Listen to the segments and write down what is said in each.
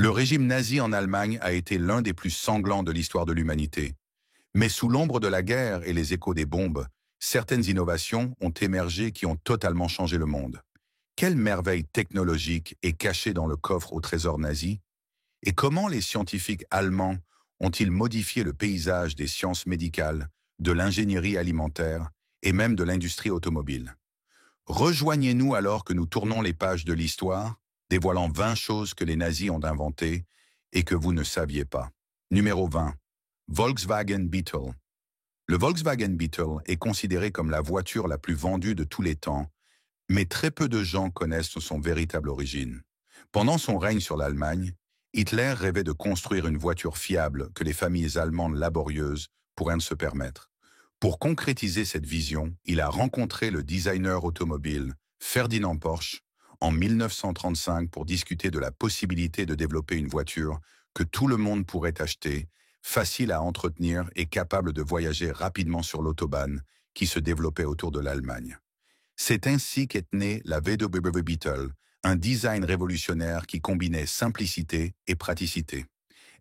Le régime nazi en Allemagne a été l'un des plus sanglants de l'histoire de l'humanité. Mais sous l'ombre de la guerre et les échos des bombes, certaines innovations ont émergé qui ont totalement changé le monde. Quelle merveille technologique est cachée dans le coffre au trésor nazi? Et comment les scientifiques allemands ont-ils modifié le paysage des sciences médicales, de l'ingénierie alimentaire et même de l'industrie automobile? Rejoignez-nous alors que nous tournons les pages de l'histoire, dévoilant 20 choses que les nazis ont inventées et que vous ne saviez pas. Numéro 20. Volkswagen Beetle. Le Volkswagen Beetle est considéré comme la voiture la plus vendue de tous les temps, mais très peu de gens connaissent son véritable origine. Pendant son règne sur l'Allemagne, Hitler rêvait de construire une voiture fiable que les familles allemandes laborieuses pourraient se permettre. Pour concrétiser cette vision, il a rencontré le designer automobile Ferdinand Porsche en 1935 pour discuter de la possibilité de développer une voiture que tout le monde pourrait acheter, facile à entretenir et capable de voyager rapidement sur l'autobahn qui se développait autour de l'Allemagne. C'est ainsi qu'est née la VW Beetle, un design révolutionnaire qui combinait simplicité et praticité.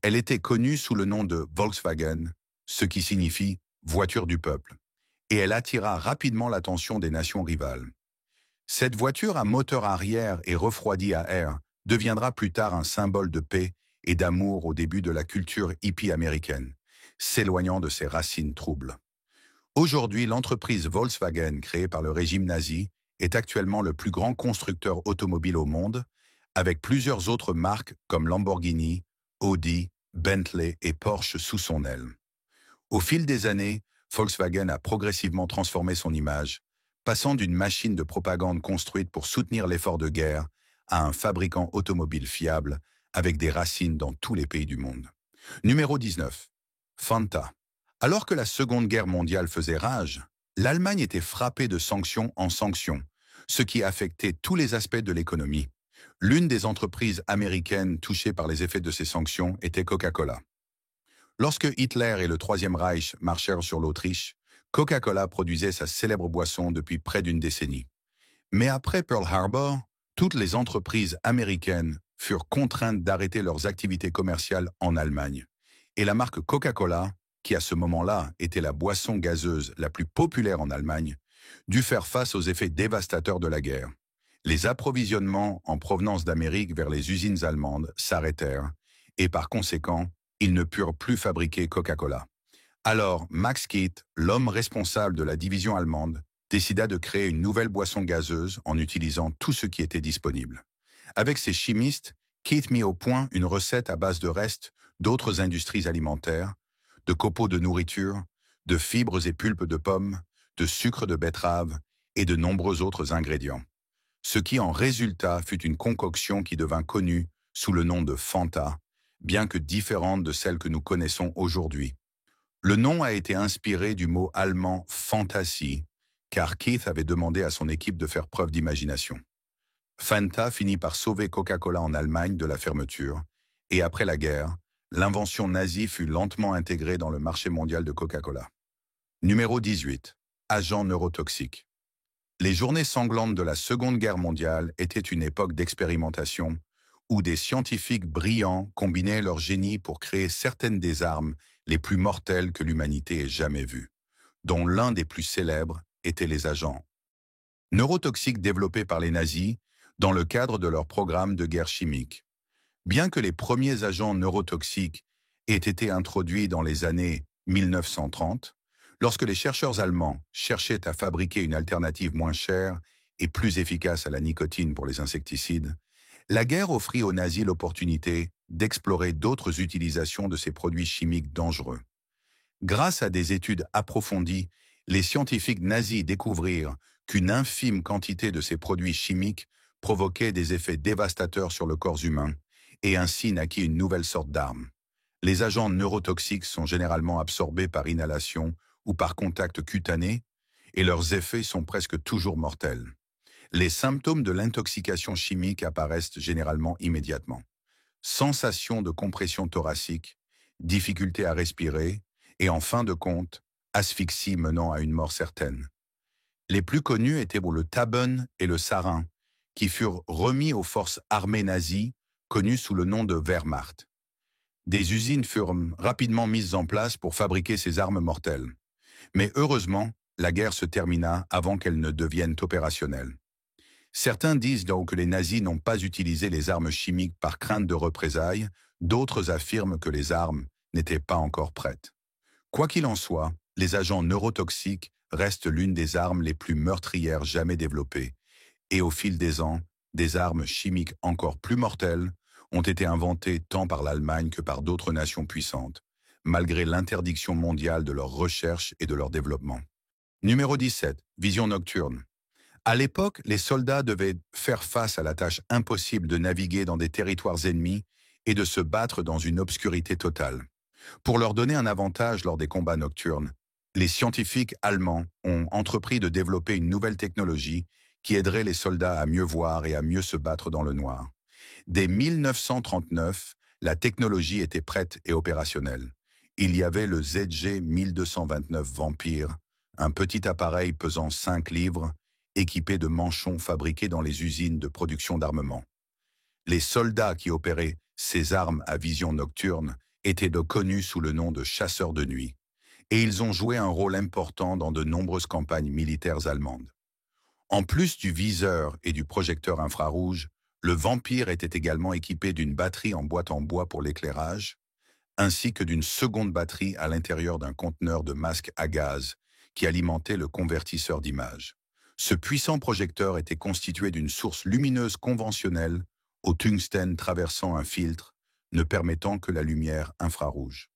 Elle était connue sous le nom de Volkswagen, ce qui signifie voiture du peuple, et elle attira rapidement l'attention des nations rivales. Cette voiture à moteur arrière et refroidi à air deviendra plus tard un symbole de paix et d'amour au début de la culture hippie américaine, s'éloignant de ses racines troubles. Aujourd'hui, l'entreprise Volkswagen, créée par le régime nazi, est actuellement le plus grand constructeur automobile au monde, avec plusieurs autres marques comme Lamborghini, Audi, Bentley et Porsche sous son aile. Au fil des années, Volkswagen a progressivement transformé son image, passant d'une machine de propagande construite pour soutenir l'effort de guerre à un fabricant automobile fiable avec des racines dans tous les pays du monde. Numéro 19. Fanta. Alors que la Seconde Guerre mondiale faisait rage, l'Allemagne était frappée de sanctions en sanctions, ce qui affectait tous les aspects de l'économie. L'une des entreprises américaines touchées par les effets de ces sanctions était Coca-Cola. Lorsque Hitler et le Troisième Reich marchèrent sur l'Autriche, Coca-Cola produisait sa célèbre boisson depuis près d'une décennie. Mais après Pearl Harbor, toutes les entreprises américaines furent contraintes d'arrêter leurs activités commerciales en Allemagne. Et la marque Coca-Cola, qui à ce moment-là était la boisson gazeuse la plus populaire en Allemagne, dut faire face aux effets dévastateurs de la guerre. Les approvisionnements en provenance d'Amérique vers les usines allemandes s'arrêtèrent, et par conséquent, ils ne purent plus fabriquer Coca-Cola. Alors, Max Keith, l'homme responsable de la division allemande, décida de créer une nouvelle boisson gazeuse en utilisant tout ce qui était disponible. Avec ses chimistes, Keith mit au point une recette à base de restes d'autres industries alimentaires, de copeaux de nourriture, de fibres et pulpes de pommes, de sucre de betterave et de nombreux autres ingrédients. Ce qui en résulta fut une concoction qui devint connue sous le nom de Fanta, bien que différente de celle que nous connaissons aujourd'hui. Le nom a été inspiré du mot allemand Fantasie, car Keith avait demandé à son équipe de faire preuve d'imagination. Fanta finit par sauver Coca-Cola en Allemagne de la fermeture, et après la guerre, l'invention nazie fut lentement intégrée dans le marché mondial de Coca-Cola. Numéro 18. Agents neurotoxiques. Les journées sanglantes de la Seconde Guerre mondiale étaient une époque d'expérimentation où des scientifiques brillants combinaient leur génie pour créer certaines des armes les plus mortelles que l'humanité ait jamais vues, dont l'un des plus célèbres était les agents neurotoxiques développés par les nazis dans le cadre de leur programme de guerre chimique. Bien que les premiers agents neurotoxiques aient été introduits dans les années 1930, lorsque les chercheurs allemands cherchaient à fabriquer une alternative moins chère et plus efficace à la nicotine pour les insecticides, la guerre offrit aux nazis l'opportunité d'explorer d'autres utilisations de ces produits chimiques dangereux. Grâce à des études approfondies, les scientifiques nazis découvrirent qu'une infime quantité de ces produits chimiques provoquait des effets dévastateurs sur le corps humain et ainsi naquit une nouvelle sorte d'arme. Les agents neurotoxiques sont généralement absorbés par inhalation ou par contact cutané et leurs effets sont presque toujours mortels. Les symptômes de l'intoxication chimique apparaissent généralement immédiatement. Sensation de compression thoracique, difficulté à respirer et en fin de compte, asphyxie menant à une mort certaine. Les plus connus étaient le Taben et le Sarin, qui furent remis aux forces armées nazies connu sous le nom de Wehrmacht. Des usines furent rapidement mises en place pour fabriquer ces armes mortelles. Mais heureusement, la guerre se termina avant qu'elles ne deviennent opérationnelles. Certains disent donc que les nazis n'ont pas utilisé les armes chimiques par crainte de représailles, d'autres affirment que les armes n'étaient pas encore prêtes. Quoi qu'il en soit, les agents neurotoxiques restent l'une des armes les plus meurtrières jamais développées, et au fil des ans, des armes chimiques encore plus mortelles ont été inventées tant par l'Allemagne que par d'autres nations puissantes, malgré l'interdiction mondiale de leur recherche et de leur développement. Numéro 17. Vision nocturne. À l'époque, les soldats devaient faire face à la tâche impossible de naviguer dans des territoires ennemis et de se battre dans une obscurité totale. Pour leur donner un avantage lors des combats nocturnes, les scientifiques allemands ont entrepris de développer une nouvelle technologie qui aiderait les soldats à mieux voir et à mieux se battre dans le noir. Dès 1939, la technologie était prête et opérationnelle. Il y avait le ZG-1229 Vampire, un petit appareil pesant 5 livres, équipé de manchons fabriqués dans les usines de production d'armement. Les soldats qui opéraient ces armes à vision nocturne étaient connus sous le nom de chasseurs de nuit, et ils ont joué un rôle important dans de nombreuses campagnes militaires allemandes. En plus du viseur et du projecteur infrarouge, le Vampire était également équipé d'une batterie en boîte en bois pour l'éclairage, ainsi que d'une seconde batterie à l'intérieur d'un conteneur de masque à gaz qui alimentait le convertisseur d'image. Ce puissant projecteur était constitué d'une source lumineuse conventionnelle au tungstène traversant un filtre, ne permettant que la lumière infrarouge.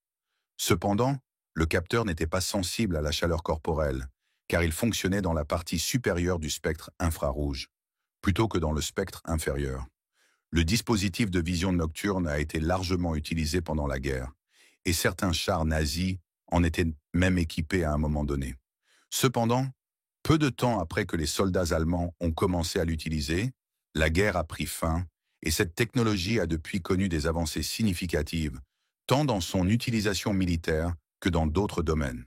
Cependant, le capteur n'était pas sensible à la chaleur corporelle, car il fonctionnait dans la partie supérieure du spectre infrarouge, plutôt que dans le spectre inférieur. Le dispositif de vision nocturne a été largement utilisé pendant la guerre, et certains chars nazis en étaient même équipés à un moment donné. Cependant, peu de temps après que les soldats allemands ont commencé à l'utiliser, la guerre a pris fin, et cette technologie a depuis connu des avancées significatives, tant dans son utilisation militaire que dans d'autres domaines.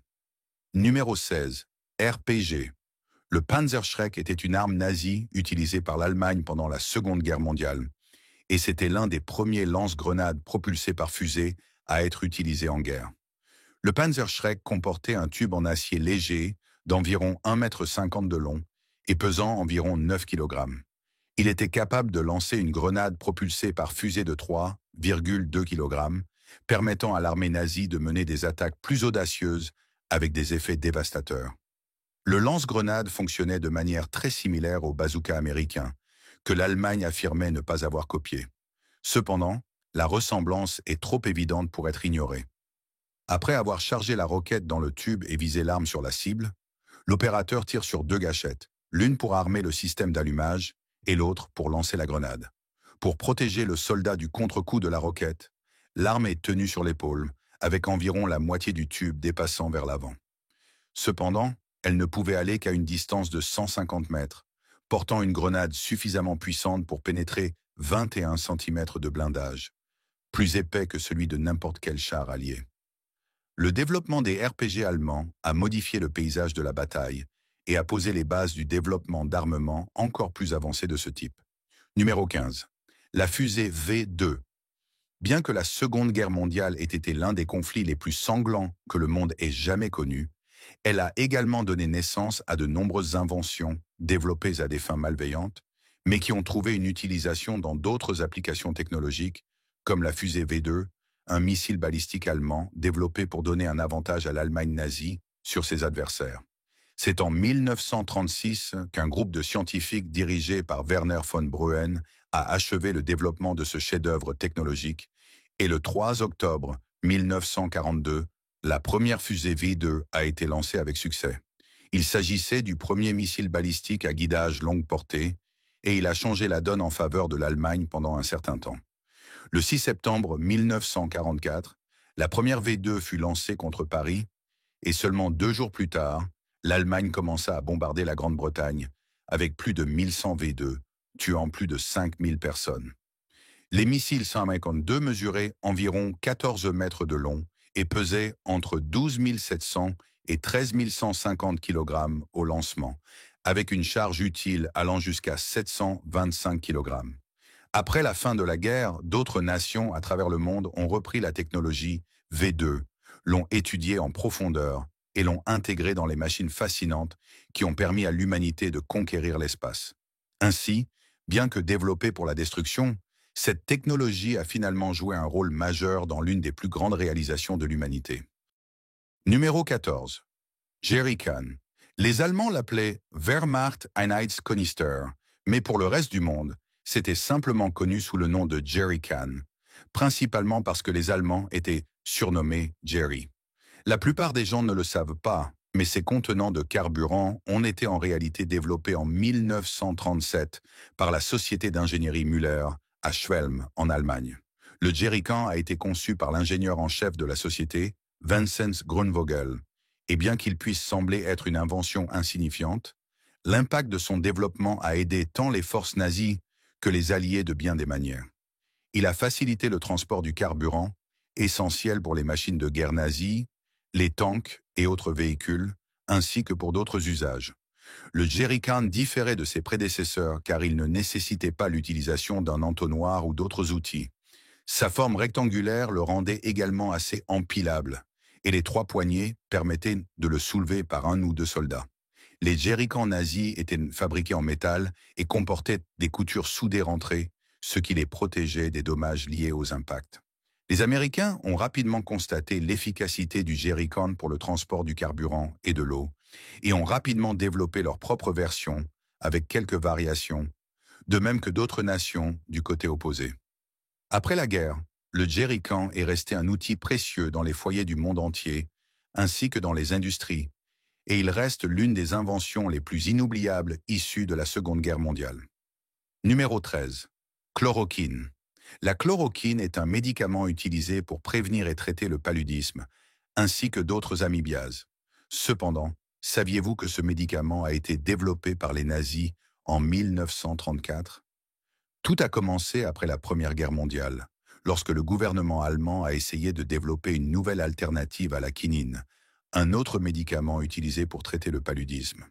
Numéro 16. RPG. Le Panzerschreck était une arme nazie utilisée par l'Allemagne pendant la Seconde Guerre mondiale, et c'était l'un des premiers lance-grenades propulsés par fusée à être utilisé en guerre. Le Panzerschreck comportait un tube en acier léger d'environ 1,50 m de long et pesant environ 9 kg. Il était capable de lancer une grenade propulsée par fusée de 3,2 kg, permettant à l'armée nazie de mener des attaques plus audacieuses avec des effets dévastateurs. Le lance-grenade fonctionnait de manière très similaire au bazooka américain, que l'Allemagne affirmait ne pas avoir copié. Cependant, la ressemblance est trop évidente pour être ignorée. Après avoir chargé la roquette dans le tube et visé l'arme sur la cible, l'opérateur tire sur 2 gâchettes, l'une pour armer le système d'allumage et l'autre pour lancer la grenade. Pour protéger le soldat du contre-coup de la roquette, l'arme est tenue sur l'épaule, avec environ la moitié du tube dépassant vers l'avant. Cependant, elle ne pouvait aller qu'à une distance de 150 mètres, portant une grenade suffisamment puissante pour pénétrer 21 cm de blindage, plus épais que celui de n'importe quel char allié. Le développement des RPG allemands a modifié le paysage de la bataille et a posé les bases du développement d'armements encore plus avancés de ce type. Numéro 15. La fusée V2. Bien que la Seconde Guerre mondiale ait été l'un des conflits les plus sanglants que le monde ait jamais connus, elle a également donné naissance à de nombreuses inventions développées à des fins malveillantes, mais qui ont trouvé une utilisation dans d'autres applications technologiques, comme la fusée V2, un missile balistique allemand développé pour donner un avantage à l'Allemagne nazie sur ses adversaires. C'est en 1936 qu'un groupe de scientifiques dirigé par Werner von Braun a achevé le développement de ce chef-d'œuvre technologique, et le 3 octobre 1942, la première fusée V2 a été lancée avec succès. Il s'agissait du premier missile balistique à guidage longue portée, et il a changé la donne en faveur de l'Allemagne pendant un certain temps. Le 6 septembre 1944, la première V2 fut lancée contre Paris, et seulement 2 jours plus tard, l'Allemagne commença à bombarder la Grande-Bretagne avec plus de 1100 V2, tuant plus de 5000 personnes. Les missiles 152 mesuraient environ 14 mètres de long et pesaient entre 12 700 et 13 150 kg au lancement, avec une charge utile allant jusqu'à 725 kg. Après la fin de la guerre, d'autres nations à travers le monde ont repris la technologie V2, l'ont étudiée en profondeur et l'ont intégrée dans les machines fascinantes qui ont permis à l'humanité de conquérir l'espace. Ainsi, bien que développée pour la destruction, cette technologie a finalement joué un rôle majeur dans l'une des plus grandes réalisations de l'humanité. Numéro 14. Jerry Kahn. Les Allemands l'appelaient Wehrmacht Einheitskanister, mais pour le reste du monde, c'était simplement connu sous le nom de Jerry Kahn, principalement parce que les Allemands étaient surnommés Jerry. La plupart des gens ne le savent pas, mais ces contenants de carburant ont été en réalité développés en 1937 par la société d'ingénierie Müller à Schwelm, en Allemagne. Le jerrycan a été conçu par l'ingénieur en chef de la société, Vinzenz Grunvogel, et bien qu'il puisse sembler être une invention insignifiante, l'impact de son développement a aidé tant les forces nazies que les alliés de bien des manières. Il a facilité le transport du carburant, essentiel pour les machines de guerre nazies, les tanks et autres véhicules, ainsi que pour d'autres usages. Le jerrycan différait de ses prédécesseurs car il ne nécessitait pas l'utilisation d'un entonnoir ou d'autres outils. Sa forme rectangulaire le rendait également assez empilable, et les 3 poignées permettaient de le soulever par 1 ou 2 soldats. Les jerrycans nazis étaient fabriqués en métal et comportaient des coutures soudées rentrées, ce qui les protégeait des dommages liés aux impacts. Les Américains ont rapidement constaté l'efficacité du jerrycan pour le transport du carburant et de l'eau, et ont rapidement développé leur propre version, avec quelques variations, de même que d'autres nations du côté opposé. Après la guerre, le jerrycan est resté un outil précieux dans les foyers du monde entier, ainsi que dans les industries, et il reste l'une des inventions les plus inoubliables issues de la Seconde Guerre mondiale. Numéro 13. Chloroquine. La chloroquine est un médicament utilisé pour prévenir et traiter le paludisme, ainsi que d'autres amibiases. Cependant, saviez-vous que ce médicament a été développé par les nazis en 1934 ? Tout a commencé après la Première Guerre mondiale, lorsque le gouvernement allemand a essayé de développer une nouvelle alternative à la quinine, un autre médicament utilisé pour traiter le paludisme.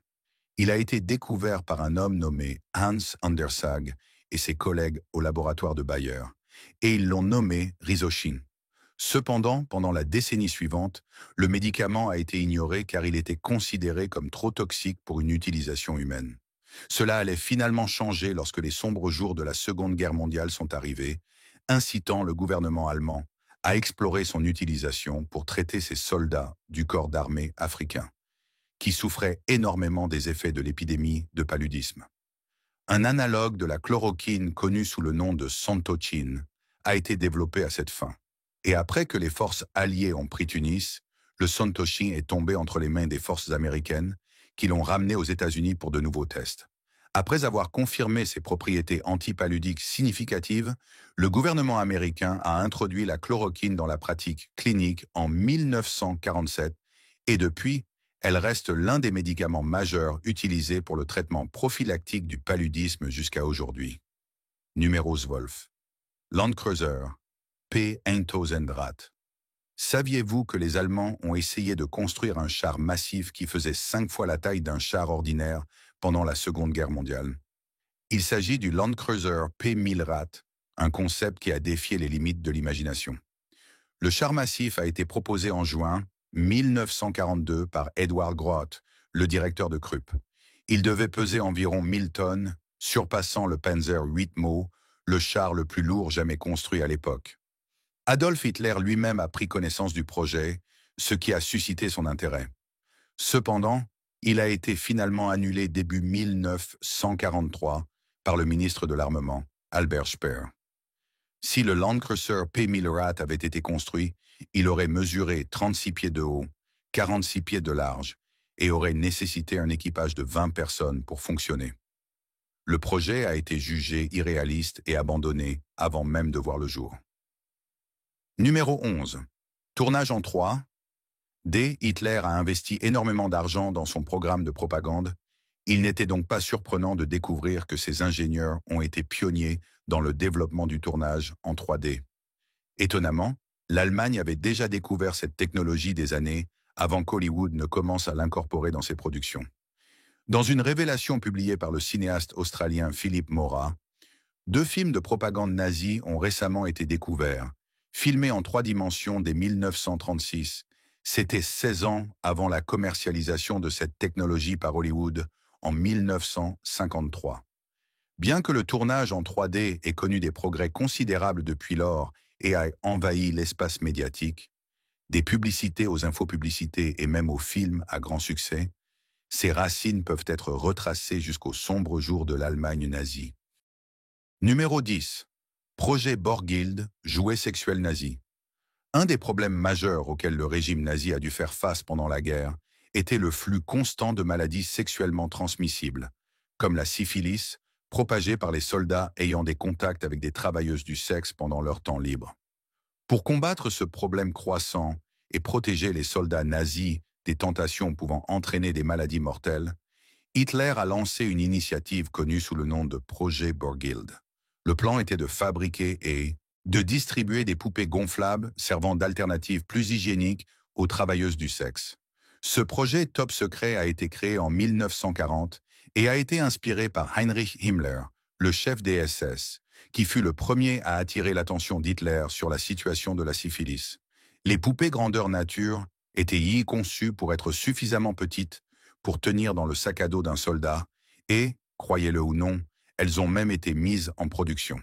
Il a été découvert par un homme nommé Hans Andersag et ses collègues au laboratoire de Bayer, et ils l'ont nommé Rizoshin. Cependant, pendant la décennie suivante, le médicament a été ignoré car il était considéré comme trop toxique pour une utilisation humaine. Cela allait finalement changer lorsque les sombres jours de la Seconde Guerre mondiale sont arrivés, incitant le gouvernement allemand à explorer son utilisation pour traiter ses soldats du corps d'armée africain, qui souffraient énormément des effets de l'épidémie de paludisme. Un analogue de la chloroquine connu sous le nom de Santochine a été développé à cette fin. Et après que les forces alliées ont pris Tunis, le Santochine est tombé entre les mains des forces américaines qui l'ont ramené aux États-Unis pour de nouveaux tests. Après avoir confirmé ses propriétés antipaludiques significatives, le gouvernement américain a introduit la chloroquine dans la pratique clinique en 1947 et depuis, elle reste l'un des médicaments majeurs utilisés pour le traitement prophylactique du paludisme jusqu'à aujourd'hui. Numéro Wolf. Landkreuzer, P. 1000 Saviez-vous que les Allemands ont essayé de construire un char massif qui faisait 5 fois la taille d'un char ordinaire pendant la Seconde Guerre mondiale? Il s'agit du Landkreuzer P-1000, un concept qui a défié les limites de l'imagination. Le char massif a été proposé en juin 1942 par Edward Groth, le directeur de Krupp. Il devait peser environ 1000 tonnes, surpassant le Panzer 8 Mo, le char le plus lourd jamais construit à l'époque. Adolf Hitler lui-même a pris connaissance du projet, ce qui a suscité son intérêt. Cependant, il a été finalement annulé début 1943 par le ministre de l'Armement, Albert Speer. Si le Landkreuzer P-1000 avait été construit, il aurait mesuré 36 pieds de haut, 46 pieds de large et aurait nécessité un équipage de 20 personnes pour fonctionner. Le projet a été jugé irréaliste et abandonné avant même de voir le jour. Numéro 11. Tournage en 3. Dès Hitler a investi énormément d'argent dans son programme de propagande, il n'était donc pas surprenant de découvrir que ses ingénieurs ont été pionniers dans le développement du tournage en 3D. Étonnamment, l'Allemagne avait déjà découvert cette technologie des années avant qu'Hollywood ne commence à l'incorporer dans ses productions. Dans une révélation publiée par le cinéaste australien Philip Mora, Deux films de propagande nazie ont récemment été découverts. Filmés en 3 dimensions dès 1936, c'était 16 ans avant la commercialisation de cette technologie par Hollywood en 1953. Bien que le tournage en 3D ait connu des progrès considérables depuis lors et ait envahi l'espace médiatique, des publicités aux infopublicités et même aux films à grand succès, ses racines peuvent être retracées jusqu'aux sombres jours de l'Allemagne nazie. Numéro 10. Projet Borghild, jouet sexuel nazi. Un des problèmes majeurs auxquels le régime nazi a dû faire face pendant la guerre était le flux constant de maladies sexuellement transmissibles, comme la syphilis, propagée par les soldats ayant des contacts avec des travailleuses du sexe pendant leur temps libre. Pour combattre ce problème croissant et protéger les soldats nazis des tentations pouvant entraîner des maladies mortelles, Hitler a lancé une initiative connue sous le nom de Projet Borghild. Le plan était de fabriquer et de distribuer des poupées gonflables servant d'alternative plus hygiénique aux travailleuses du sexe. Ce projet top secret a été créé en 1940 et a été inspiré par Heinrich Himmler, le chef des SS, qui fut le premier à attirer l'attention d'Hitler sur la situation de la syphilis. Les poupées grandeur nature étaient conçues pour être suffisamment petites pour tenir dans le sac à dos d'un soldat et, croyez-le ou non, elles ont même été mises en production.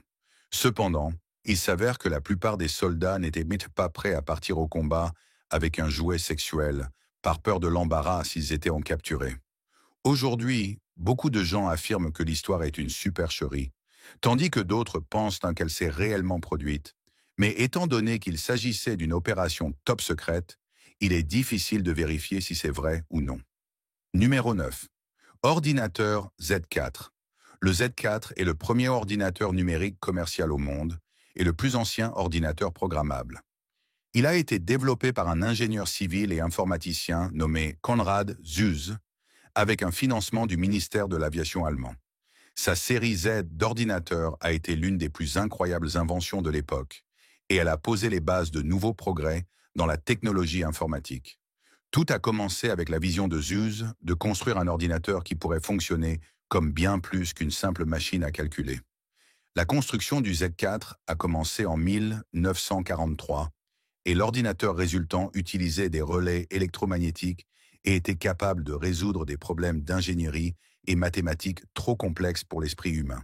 Cependant, il s'avère que la plupart des soldats n'étaient pas prêts à partir au combat avec un jouet sexuel, par peur de l'embarras s'ils étaient capturés. Aujourd'hui, beaucoup de gens affirment que l'histoire est une supercherie, tandis que d'autres pensent qu'elle s'est réellement produite. Mais étant donné qu'il s'agissait d'une opération top secrète, il est difficile de vérifier si c'est vrai ou non. Numéro 9. Ordinateur Z4. Le Z4 est le premier ordinateur numérique commercial au monde et le plus ancien ordinateur programmable. Il a été développé par un ingénieur civil et informaticien nommé Konrad Zuse, avec un financement du ministère de l'Aviation allemand. Sa série Z d'ordinateurs a été l'une des plus incroyables inventions de l'époque, et elle a posé les bases de nouveaux progrès dans la technologie informatique. Tout a commencé avec la vision de Zuse de construire un ordinateur qui pourrait fonctionner comme bien plus qu'une simple machine à calculer. La construction du Z4 a commencé en 1943 et l'ordinateur résultant utilisait des relais électromagnétiques et était capable de résoudre des problèmes d'ingénierie et mathématiques trop complexes pour l'esprit humain.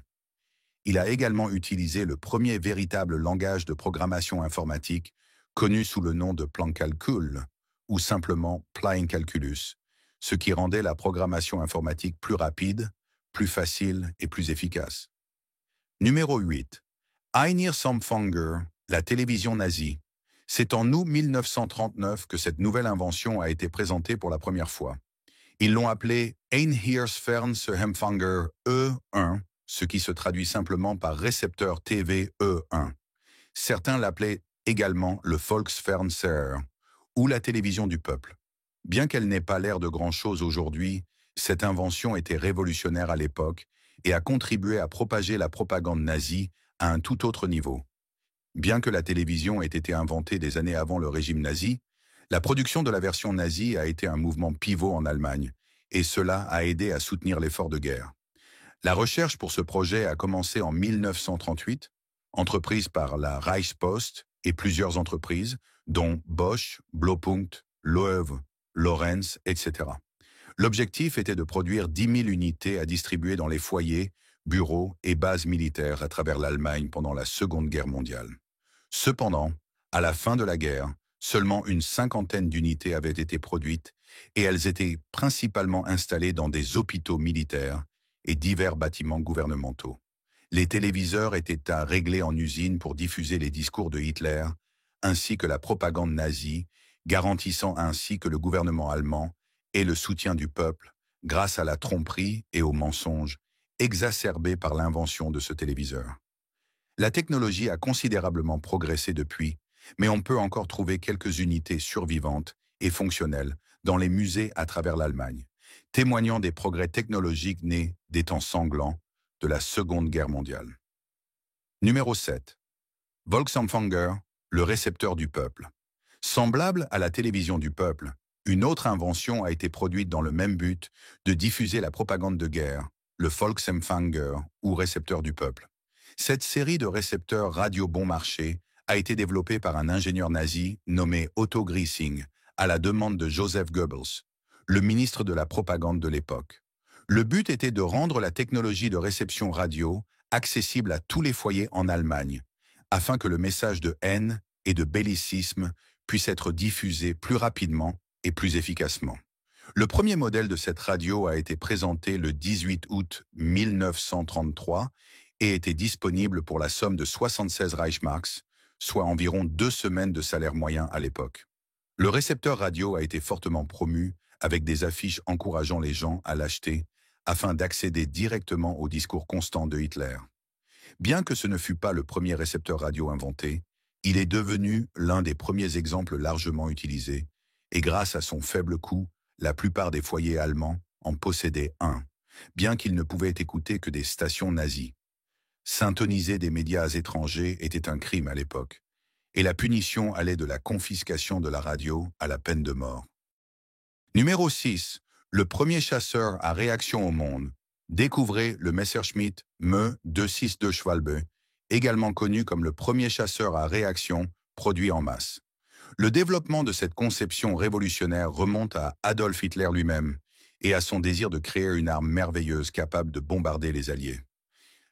Il a également utilisé le premier véritable langage de programmation informatique connu sous le nom de plan calcul ou simplement Plain Calculus, ce qui rendait la programmation informatique plus rapide, plus facile et plus efficace. Numéro 8. Einir Samfanger, la télévision nazie. C'est en août 1939 que cette nouvelle invention a été présentée pour la première fois. Ils l'ont appelée Einheitsfernsehempfänger E1, ce qui se traduit simplement par récepteur TV E1. Certains l'appelaient également le Volksfernseher, ou la télévision du peuple. Bien qu'elle n'ait pas l'air de grand-chose aujourd'hui, cette invention était révolutionnaire à l'époque et a contribué à propager la propagande nazie à un tout autre niveau. Bien que la télévision ait été inventée des années avant le régime nazi, la production de la version nazie a été un mouvement pivot en Allemagne, et cela a aidé à soutenir l'effort de guerre. La recherche pour ce projet a commencé en 1938, entreprise par la Reichspost et plusieurs entreprises, dont Bosch, Blaupunkt, Loewe, Lorenz, etc. L'objectif était de produire 10 000 unités à distribuer dans les foyers, bureaux et bases militaires à travers l'Allemagne pendant la Seconde Guerre mondiale. Cependant, à la fin de la guerre, seulement une cinquantaine d'unités avaient été produites et elles étaient principalement installées dans des hôpitaux militaires et divers bâtiments gouvernementaux. Les téléviseurs étaient à régler en usine pour diffuser les discours de Hitler, ainsi que la propagande nazie, garantissant ainsi que le gouvernement allemand ait le soutien du peuple grâce à la tromperie et aux mensonges exacerbés par l'invention de ce téléviseur. La technologie a considérablement progressé depuis, mais on peut encore trouver quelques unités survivantes et fonctionnelles dans les musées à travers l'Allemagne, témoignant des progrès technologiques nés des temps sanglants de la Seconde Guerre mondiale. Numéro 7. Volksempfänger, le récepteur du peuple. Semblable à la télévision du peuple, une autre invention a été produite dans le même but de diffuser la propagande de guerre, le Volksempfänger ou récepteur du peuple. Cette série de récepteurs radio bon marché a été développée par un ingénieur nazi nommé Otto Griesing, à la demande de Joseph Goebbels, le ministre de la propagande de l'époque. Le but était de rendre la technologie de réception radio accessible à tous les foyers en Allemagne, afin que le message de haine et de bellicisme puisse être diffusé plus rapidement et plus efficacement. Le premier modèle de cette radio a été présenté le 18 août 1933 et était disponible pour la somme de 76 Reichsmarks, soit environ 2 semaines de salaire moyen à l'époque. Le récepteur radio a été fortement promu avec des affiches encourageant les gens à l'acheter afin d'accéder directement au discours constant de Hitler. Bien que ce ne fût pas le premier récepteur radio inventé, il est devenu l'un des premiers exemples largement utilisés et grâce à son faible coût, la plupart des foyers allemands en possédaient un, bien qu'ils ne pouvaient écouter que des stations nazies. Syntoniser des médias étrangers était un crime à l'époque, et la punition allait de la confiscation de la radio à la peine de mort. Numéro 6. Le premier chasseur à réaction au monde. Découvrez le Messerschmitt Me 262 Schwalbe, également connu comme le premier chasseur à réaction produit en masse. Le développement de cette conception révolutionnaire remonte à Adolf Hitler lui-même et à son désir de créer une arme merveilleuse capable de bombarder les Alliés.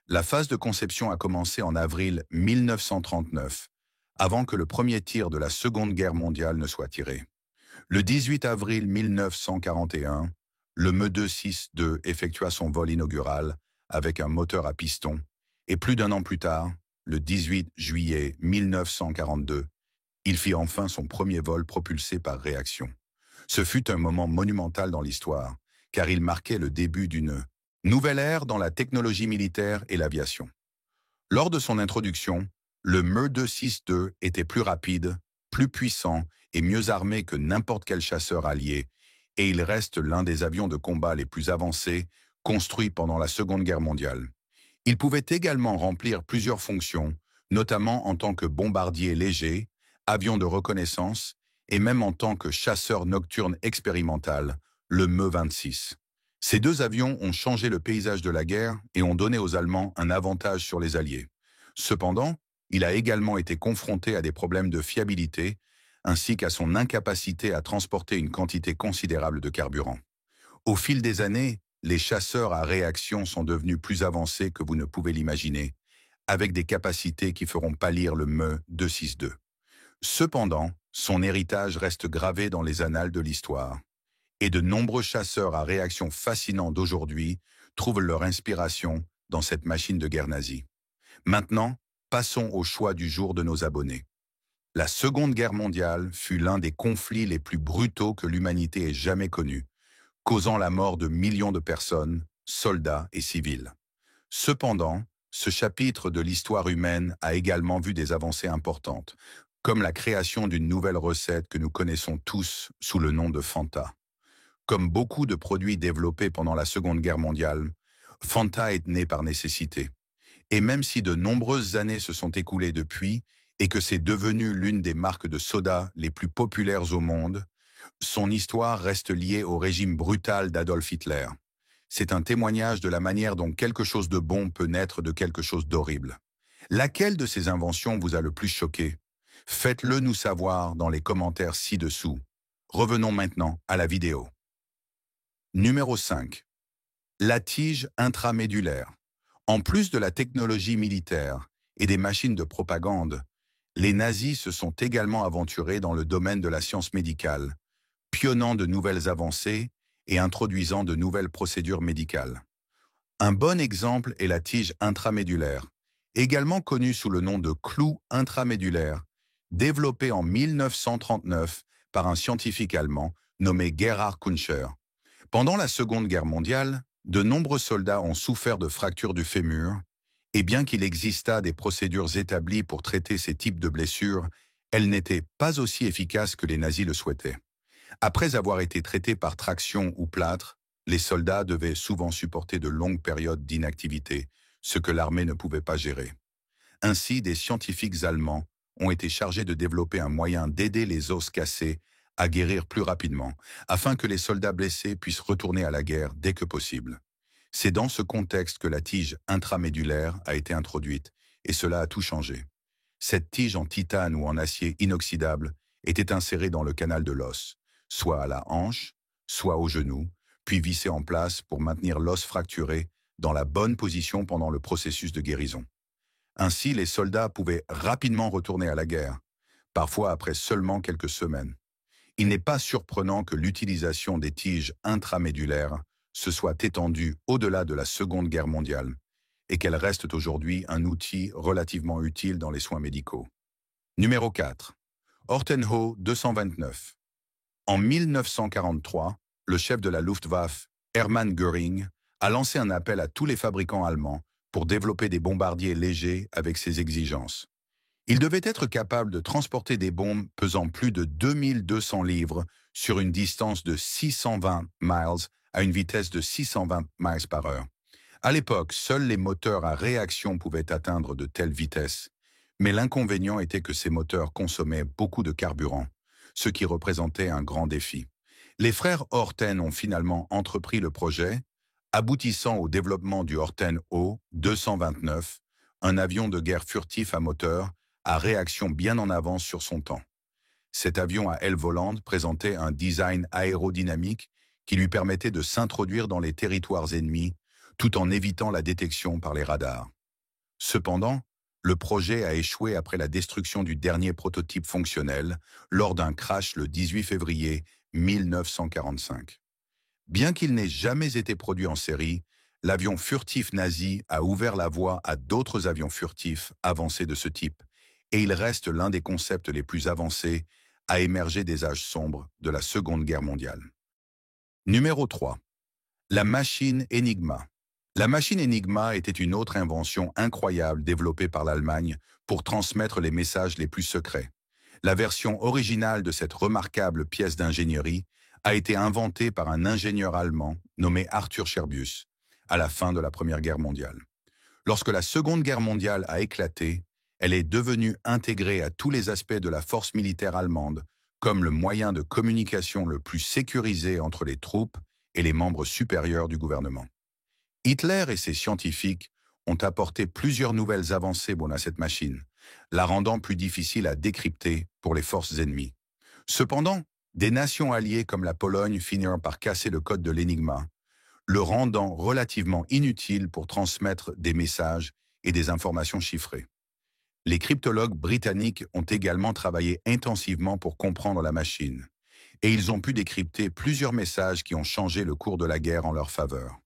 La phase de conception a commencé en avril 1939, avant que le premier tir de la Seconde Guerre mondiale ne soit tiré. Le 18 avril 1941, le Me 262 effectua son vol inaugural avec un moteur à piston et plus d'un an plus tard, le 18 juillet 1942, il fit enfin son premier vol propulsé par réaction. Ce fut un moment monumental dans l'histoire, car il marquait le début d'une nouvelle ère dans la technologie militaire et l'aviation. Lors de son introduction, le Me 262 était plus rapide, plus puissant et mieux armé que n'importe quel chasseur allié, et il reste l'un des avions de combat les plus avancés construits pendant la Seconde Guerre mondiale. Il pouvait également remplir plusieurs fonctions, notamment en tant que bombardier léger, avion de reconnaissance et même en tant que chasseur nocturne expérimental, le Me 26. Ces deux avions ont changé le paysage de la guerre et ont donné aux Allemands un avantage sur les Alliés. Cependant, il a également été confronté à des problèmes de fiabilité, ainsi qu'à son incapacité à transporter une quantité considérable de carburant. Au fil des années, les chasseurs à réaction sont devenus plus avancés que vous ne pouvez l'imaginer, avec des capacités qui feront pâlir le Me 262. Cependant, son héritage reste gravé dans les annales de l'histoire, et de nombreux chasseurs à réaction fascinants d'aujourd'hui trouvent leur inspiration dans cette machine de guerre nazie. Maintenant, passons au choix du jour de nos abonnés. La Seconde Guerre mondiale fut l'un des conflits les plus brutaux que l'humanité ait jamais connus, causant la mort de millions de personnes, soldats et civils. Cependant, ce chapitre de l'histoire humaine a également vu des avancées importantes, comme la création d'une nouvelle recette que nous connaissons tous sous le nom de Fanta. Comme beaucoup de produits développés pendant la Seconde Guerre mondiale, Fanta est né par nécessité. Et même si de nombreuses années se sont écoulées depuis et que c'est devenu l'une des marques de soda les plus populaires au monde, son histoire reste liée au régime brutal d'Adolf Hitler. C'est un témoignage de la manière dont quelque chose de bon peut naître de quelque chose d'horrible. Laquelle de ces inventions vous a le plus choqué? Faites-le nous savoir dans les commentaires ci-dessous. Revenons maintenant à la vidéo. Numéro 5. La tige intramédulaire. En plus de la technologie militaire et des machines de propagande, les nazis se sont également aventurés dans le domaine de la science médicale, pionnant de nouvelles avancées et introduisant de nouvelles procédures médicales. Un bon exemple est la tige intramédulaire, également connue sous le nom de clou intramédulaire, développée en 1939 par un scientifique allemand nommé Gerhard Kunscher. Pendant la Seconde Guerre mondiale, de nombreux soldats ont souffert de fractures du fémur, et bien qu'il existât des procédures établies pour traiter ces types de blessures, elles n'étaient pas aussi efficaces que les nazis le souhaitaient. Après avoir été traités par traction ou plâtre, les soldats devaient souvent supporter de longues périodes d'inactivité, ce que l'armée ne pouvait pas gérer. Ainsi, des scientifiques allemands ont été chargés de développer un moyen d'aider les os cassés à guérir plus rapidement, afin que les soldats blessés puissent retourner à la guerre dès que possible. C'est dans ce contexte que la tige intramédulaire a été introduite, et cela a tout changé. Cette tige en titane ou en acier inoxydable était insérée dans le canal de l'os, soit à la hanche, soit au genou, puis vissée en place pour maintenir l'os fracturé dans la bonne position pendant le processus de guérison. Ainsi, les soldats pouvaient rapidement retourner à la guerre, parfois après seulement quelques semaines. Il n'est pas surprenant que l'utilisation des tiges intramédulaires se soit étendue au-delà de la Seconde Guerre mondiale et qu'elles restent aujourd'hui un outil relativement utile dans les soins médicaux. Numéro 4. Ortenho 229. En 1943, le chef de la Luftwaffe, Hermann Göring, a lancé un appel à tous les fabricants allemands pour développer des bombardiers légers avec ses exigences. Ils devaient être capables de transporter des bombes pesant plus de 2200 livres sur une distance de 620 miles à une vitesse de 620 miles par heure. À l'époque, seuls les moteurs à réaction pouvaient atteindre de telles vitesses, mais l'inconvénient était que ces moteurs consommaient beaucoup de carburant, ce qui représentait un grand défi. Les frères Orten ont finalement entrepris le projet, aboutissant au développement du Orten O 229, un avion de guerre furtif à moteur, à réaction bien en avance sur son temps. Cet avion à aile volante présentait un design aérodynamique qui lui permettait de s'introduire dans les territoires ennemis tout en évitant la détection par les radars. Cependant, le projet a échoué après la destruction du dernier prototype fonctionnel lors d'un crash le 18 février 1945. Bien qu'il n'ait jamais été produit en série, l'avion furtif nazi a ouvert la voie à d'autres avions furtifs avancés de ce type, et il reste l'un des concepts les plus avancés à émerger des âges sombres de la Seconde Guerre mondiale. Numéro 3. La machine Enigma. La machine Enigma était une autre invention incroyable développée par l'Allemagne pour transmettre les messages les plus secrets. La version originale de cette remarquable pièce d'ingénierie a été inventée par un ingénieur allemand nommé Arthur Scherbius à la fin de la Première Guerre mondiale. Lorsque la Seconde Guerre mondiale a éclaté, elle est devenue intégrée à tous les aspects de la force militaire allemande comme le moyen de communication le plus sécurisé entre les troupes et les membres supérieurs du gouvernement. Hitler et ses scientifiques ont apporté plusieurs nouvelles avancées à cette machine, la rendant plus difficile à décrypter pour les forces ennemies. Cependant, des nations alliées comme la Pologne finirent par casser le code de l'Enigma, le rendant relativement inutile pour transmettre des messages et des informations chiffrées. Les cryptologues britanniques ont également travaillé intensivement pour comprendre la machine, et ils ont pu décrypter plusieurs messages qui ont changé le cours de la guerre en leur faveur.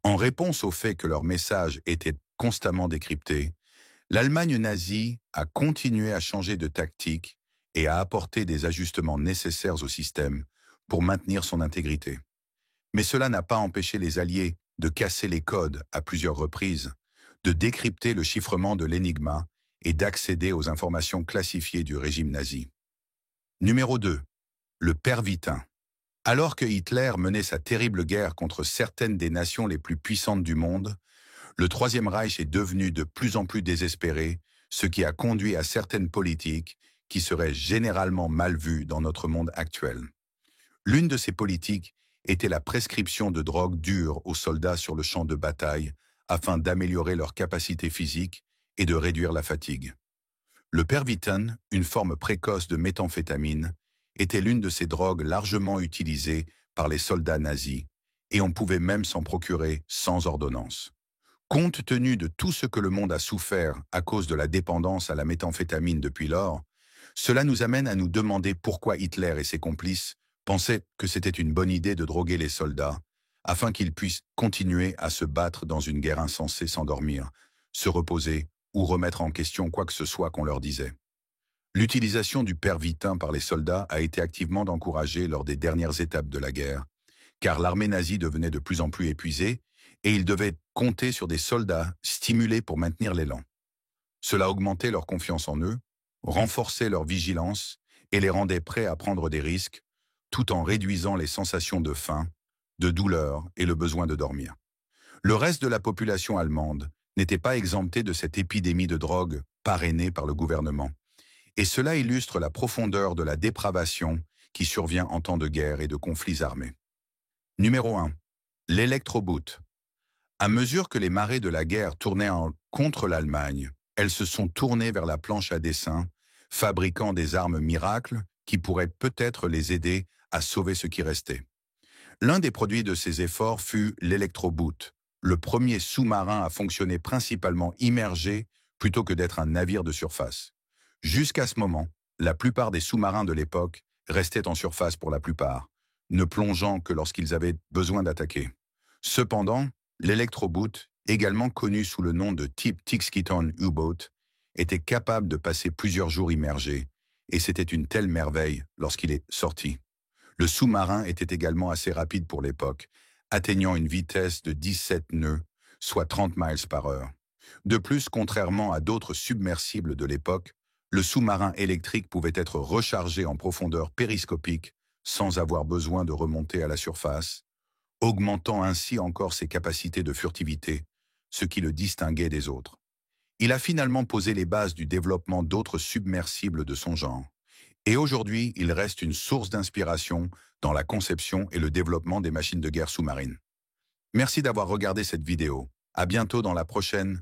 En réponse au fait que leurs messages étaient constamment décryptés, l'Allemagne nazie a continué à changer de tactique et à apporter des ajustements nécessaires au système pour maintenir son intégrité. Mais cela n'a pas empêché les Alliés de casser les codes à plusieurs reprises, de décrypter le chiffrement de l'Enigma et d'accéder aux informations classifiées du régime nazi. Numéro 2. Le pervitin. Alors que Hitler menait sa terrible guerre contre certaines des nations les plus puissantes du monde, le Troisième Reich est devenu de plus en plus désespéré, ce qui a conduit à certaines politiques qui seraient généralement mal vues dans notre monde actuel. L'une de ces politiques était la prescription de drogues dures aux soldats sur le champ de bataille afin d'améliorer leur capacité physique et de réduire la fatigue. Le Pervitin, une forme précoce de méthamphétamine, était l'une de ces drogues largement utilisées par les soldats nazis, et on pouvait même s'en procurer sans ordonnance. Compte tenu de tout ce que le monde a souffert à cause de la dépendance à la méthamphétamine depuis lors, cela nous amène à nous demander pourquoi Hitler et ses complices pensaient que c'était une bonne idée de droguer les soldats, afin qu'ils puissent continuer à se battre dans une guerre insensée sans dormir, se reposer ou remettre en question quoi que ce soit qu'on leur disait. L'utilisation du pervitin par les soldats a été activement encouragée lors des dernières étapes de la guerre, car l'armée nazie devenait de plus en plus épuisée et ils devaient compter sur des soldats stimulés pour maintenir l'élan. Cela augmentait leur confiance en eux, renforçait leur vigilance et les rendait prêts à prendre des risques, tout en réduisant les sensations de faim, de douleur et le besoin de dormir. Le reste de la population allemande n'était pas exempté de cette épidémie de drogue parrainée par le gouvernement. Et cela illustre la profondeur de la dépravation qui survient en temps de guerre et de conflits armés. Numéro 1. L'électroboot. À mesure que les marées de la guerre tournaient contre l'Allemagne, elles se sont tournées vers la planche à dessin, fabriquant des armes miracles qui pourraient peut-être les aider à sauver ce qui restait. L'un des produits de ces efforts fut l'Electroboot, le premier sous-marin à fonctionner principalement immergé plutôt que d'être un navire de surface. Jusqu'à ce moment, la plupart des sous-marins de l'époque restaient en surface pour la plupart, ne plongeant que lorsqu'ils avaient besoin d'attaquer. Cependant, l'Electroboot, également connu sous le nom de type Tixkiton U-Boat, était capable de passer plusieurs jours immergé, et c'était une telle merveille lorsqu'il est sorti. Le sous-marin était également assez rapide pour l'époque, atteignant une vitesse de 17 nœuds, soit 30 miles par heure. De plus, contrairement à d'autres submersibles de l'époque, le sous-marin électrique pouvait être rechargé en profondeur périscopique sans avoir besoin de remonter à la surface, augmentant ainsi encore ses capacités de furtivité, ce qui le distinguait des autres. Il a finalement posé les bases du développement d'autres submersibles de son genre. Et aujourd'hui, il reste une source d'inspiration dans la conception et le développement des machines de guerre sous-marines. Merci d'avoir regardé cette vidéo. À bientôt dans la prochaine.